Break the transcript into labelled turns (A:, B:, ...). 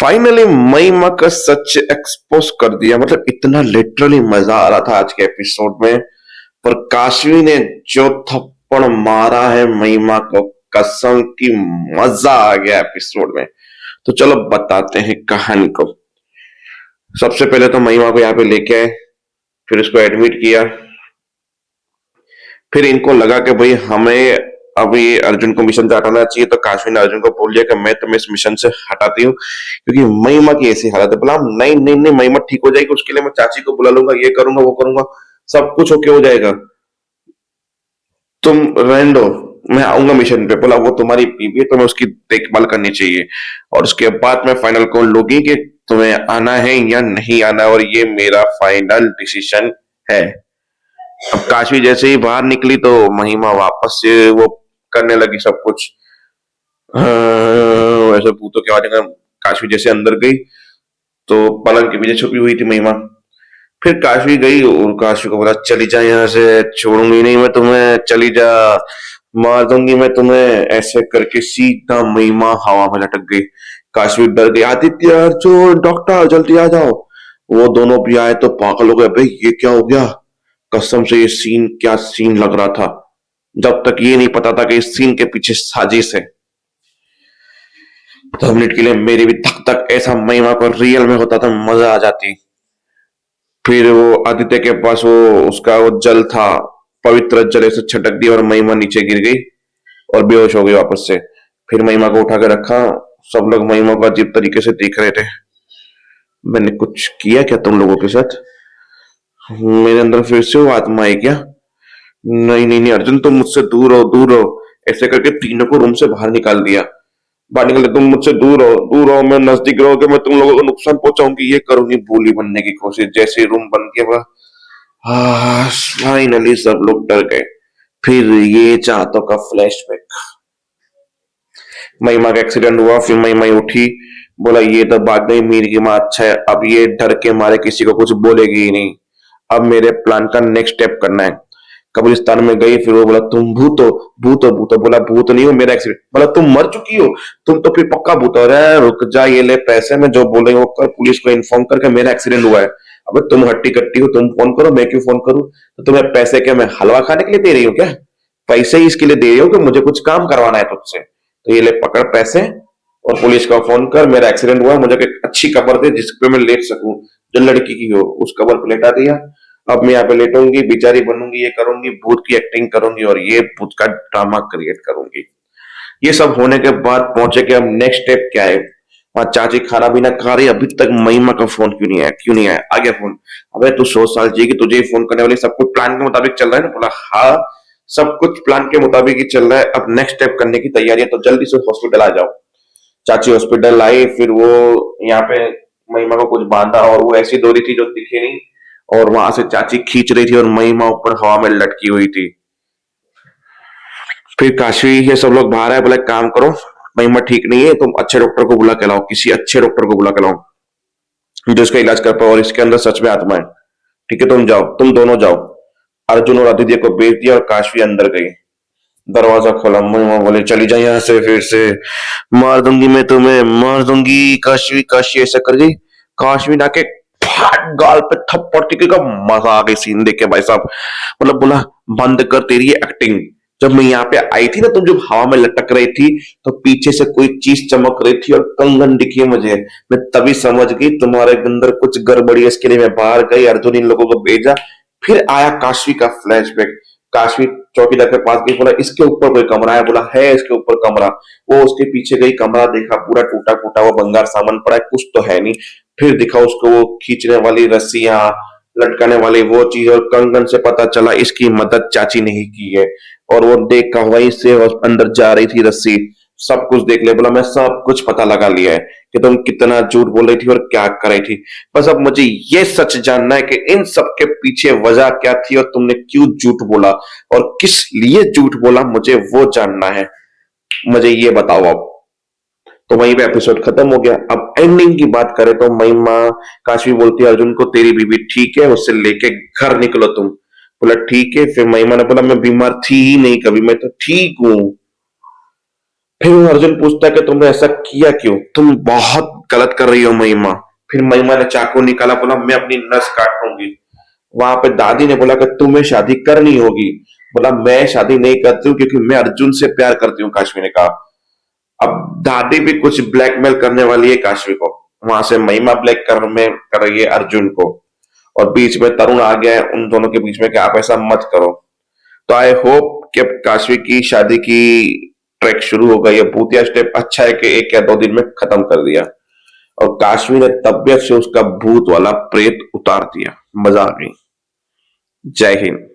A: Finally महिमा का सच expose कर दिया। मतलब इतना लिटरली मजा आ रहा था आज के एपिसोड में। पर काशवी ने जो थप्पड़ मारा है महिमा को, कसम की मजा आ गया एपिसोड में। तो चलो बताते हैं कहानी को। सबसे पहले तो महिमा को यहाँ पे लेके आए, फिर उसको एडमिट किया। फिर इनको लगा कि भाई हमें अभी अर्जुन को मिशन से हटाना चाहिए, तो काशवी ने अर्जुन को बोल दिया कि मैं तुम्हें इस मिशन से हटाती हूँ क्योंकि महिमा की ऐसी हालत है। बोला नहीं नहीं नहीं, महिमा ठीक हो जाएगी, उसके लिए मैं चाची को बुला लूंगा, ये करूंगा वो करूंगा, सब कुछ ओके हो जाएगा, तुम रहने दो, मैं आऊंगा मिशन पे। बोला वो तुम्हारी बीवी है, तुम्हें उसकी देखभाल करनी चाहिए और उसके बाद मैं फाइनल कॉल लूंगी कि तुम्हें आना है या नहीं आना, और ये मेरा फाइनल डिसीजन है। अब काशवी जैसे ही बाहर निकली तो महिमा वापस से वो करने लगी सब कुछ। वैसे भूतों की आवाज। काशवी जैसे अंदर गई तो पलंग के पीछे छुपी हुई थी महिमा। फिर काशवी गई और काशवी को बोला चली जा यहाँ से, छोड़ूंगी नहीं मैं तुम्हें, चली जा, मार दूंगी मैं तुम्हें। ऐसे करके सीधा महिमा हवा में लटक गई। काशवी डर गई, आदित्य, अर्जुन, डॉक्टर जल्दी आ जाओ। वो दोनों भी आए तो पागल हो गए, भाई ये क्या हो गया। कसम से ये सीन क्या सीन लग रहा था, जब तक ये नहीं पता था कि इस सीन के पीछे साजिश है। 2 मिनट के लिए मेरी भी धक धक ऐसा महिमा को रियल में होता था, मजा आ जाती। फिर वो आदित्य के पास वो उसका वो जल था, पवित्र जल, ऐसे छटक दिया और महिमा नीचे गिर गई और बेहोश हो गई वापस से। फिर महिमा को उठा के रखा। सब लोग महिमा को अजीब तरीके से देख रहे थे। मैंने कुछ किया क्या तुम लोगों के साथ? मेरे अंदर फिर से वो आत्मा है क्या? नहीं नहीं नहीं अर्जुन, तुम मुझसे दूर हो, दूर हो। ऐसे करके तीनों को रूम से बाहर निकाल दिया। बाहर निकले, तुम मुझसे दूर हो, दूर हो, मैं नजदीक रहोगे मैं तुम लोगों को नुकसान पहुंचाऊंगी, ये करूंगी। भूली बनने की कोशिश। जैसे रूम बंद किया, फाइनली सब लोग डर गए। फिर ये चाहतों का फ्लैशबैक। महिमा का एक्सीडेंट हुआ, फिर महिमा उठी, बोला ये तो भाग गई मीर की माँ, अच्छा है अब ये डर के मारे किसी को कुछ बोलेगी ही नहीं। अब मेरे प्लान का नेक्स्ट स्टेप करना है। कब्रिस्तान में गई, फिर वो बोला तुम भूत हो, भूत हो, भूत हो। बोला भूत नहीं हो, मेरा एक्सीडेंट। बोला तुम मर चुकी हो, तुम तो फिर पक्का भूत हो। रहा है रुक जा, ये ले पैसे, में जो बोले वो कर, पुलिस को इन्फॉर्म करके मेरा एक्सीडेंट हुआ है। अबे तुम हट्टी कट्टी हो, तुम फोन करो, मैं क्यों फोन करूं? तो तुम्हें पैसे क्या मैं हलवा खाने के लिए दे रही हूँ क्या? पैसे ही इसके लिए दे रही हूँ कि मुझे कुछ काम करवाना है तुझसे। तो ये ले पकड़ पैसे और पुलिस का फोन कर, मेरा एक्सीडेंट हुआ, मुझे एक अच्छी कबर दे जिसपे मैं लेट सकूं, जो लड़की की हो। उस कबर पे लेटा दिया। अब मैं यहाँ पे लेटूंगी, बेचारी बनूंगी, ये करूंगी, भूत की एक्टिंग करूंगी और ये भूत का ड्रामा क्रिएट करूंगी। ये सब होने के बाद पहुंचे कि अब नेक्स्ट स्टेप क्या है। वहां चाची खाना पीना खा रही, अभी तक महिमा का फोन क्यों नहीं आया, क्यों नहीं आया? आ गया फोन। अबे तू 100 साल जिएगी, तुझे ही फोन करने वाली, सब कुछ प्लान के मुताबिक चल रहा है ना? बोला हाँ, सब कुछ प्लान के मुताबिक ही चल रहा है, अब नेक्स्ट स्टेप करने की तैयारी है, तो जल्दी से हॉस्पिटल आ जाओ। चाची हॉस्पिटल आई, फिर वो यहाँ पे महिमा को कुछ बांधा और वो ऐसी डोरी थी जो दिखी नहीं, और वहां से चाची खींच रही थी और महिमा ऊपर हवा में लटकी हुई थी। फिर काशी ये सब लोग बाहर आए, बोले काम करो, महिमा ठीक नहीं है, तुम अच्छे डॉक्टर को बुला के लाओ, किसी अच्छे डॉक्टर को बुला के लाओ जो इसका इलाज कर पाओ, और इसके अंदर सच में आत्मा है। ठीक है तुम जाओ, तुम दोनों जाओ। अर्जुन और आदित्य को भेज दिया और काशवी अंदर गई। दरवाजा खोला, महिमा बोले चली जाए यहाँ से, फिर से मार दूंगी मैं तुम्हें, मार दूंगी। काशवी काशी ऐसा कर गई। काशवी नाके फाट गाल पे थप्पड़ टिकेगा। मजा आ गई सीन देख के भाई साहब। मतलब बोला बंद कर तेरी एक्टिंग। जब मैं यहाँ पे आई थी ना, तुम जब हवा में लटक रही थी तो पीछे से कोई चीज चमक रही थी और कंगन दिखी मुझे। मैं तभी समझ गई तुम्हारे अंदर कुछ गड़बड़ी है, इसके लिए मैं बाहर गई, अर्जुन इन लोगों को भेजा। फिर आया काशवी का फ्लैशबैक। काशवी चौकीदार के पास गई, बोला इसके ऊपर कोई कमरा है? बोला है इसके ऊपर कमरा। वो उसके पीछे गई, कमरा देखा पूरा टूटा फूटा, वो बंगार सामान पड़ा है, कुछ तो है नहीं। फिर दिखा उसको वो खींचने वाली रस्सियां, लटकाने वाली वो चीज, और कंगन से पता चला इसकी मदद चाची ने ही की है। और वो देख का वहीं से अंदर जा रही थी रस्सी, सब कुछ देख लिया। बोला मैं सब कुछ पता लगा लिया है कि तुम कितना झूठ बोल रही थी और क्या कर रही थी। बस अब मुझे ये सच जानना है कि इन सब के पीछे वजह क्या थी और तुमने क्यों झूठ बोला और किस लिए झूठ बोला, मुझे वो जानना है। मुझे ये बताओ अब। तो वहीं पे एपिसोड खत्म हो गया। अब एंडिंग की बात करें तो महिमा काशवी बोलती है अर्जुन को तेरी बीवी ठीक है, उससे लेके घर निकलो तुम। बोला ठीक है। फिर महिमा ने बोला मैं बीमार थी ही नहीं कभी, मैं तो ठीक हूं। फिर वो अर्जुन पूछता है कि तुमने ऐसा किया क्यों? तुम बहुत गलत कर रही हो महिमा। फिर महिमा ने चाकू निकाला, बोला मैं अपनी नस काट लूंगी। वहां पे दादी ने बोला कि तुम्हें शादी करनी होगी। बोला मैं शादी नहीं करती हूँ क्योंकि मैं अर्जुन से प्यार करती हूँ, काश्मी ने कहा। अब दादी भी कुछ ब्लैकमेल करने वाली है काशवी को। वहां से महिमा ब्लैकमेल कर रही है अर्जुन को, और बीच में तरुण आ गया है उन दोनों के बीच में कि आप ऐसा मत करो। तो आई होप कि अब काशवी की शादी की ट्रैक शुरू हो गई है। भूतिया स्टेप अच्छा है कि 1 या 2 दिन में खत्म कर दिया, और काशवी ने तबियत से उसका भूत वाला प्रेत उतार दिया। मजा आ गई। जय हिंद।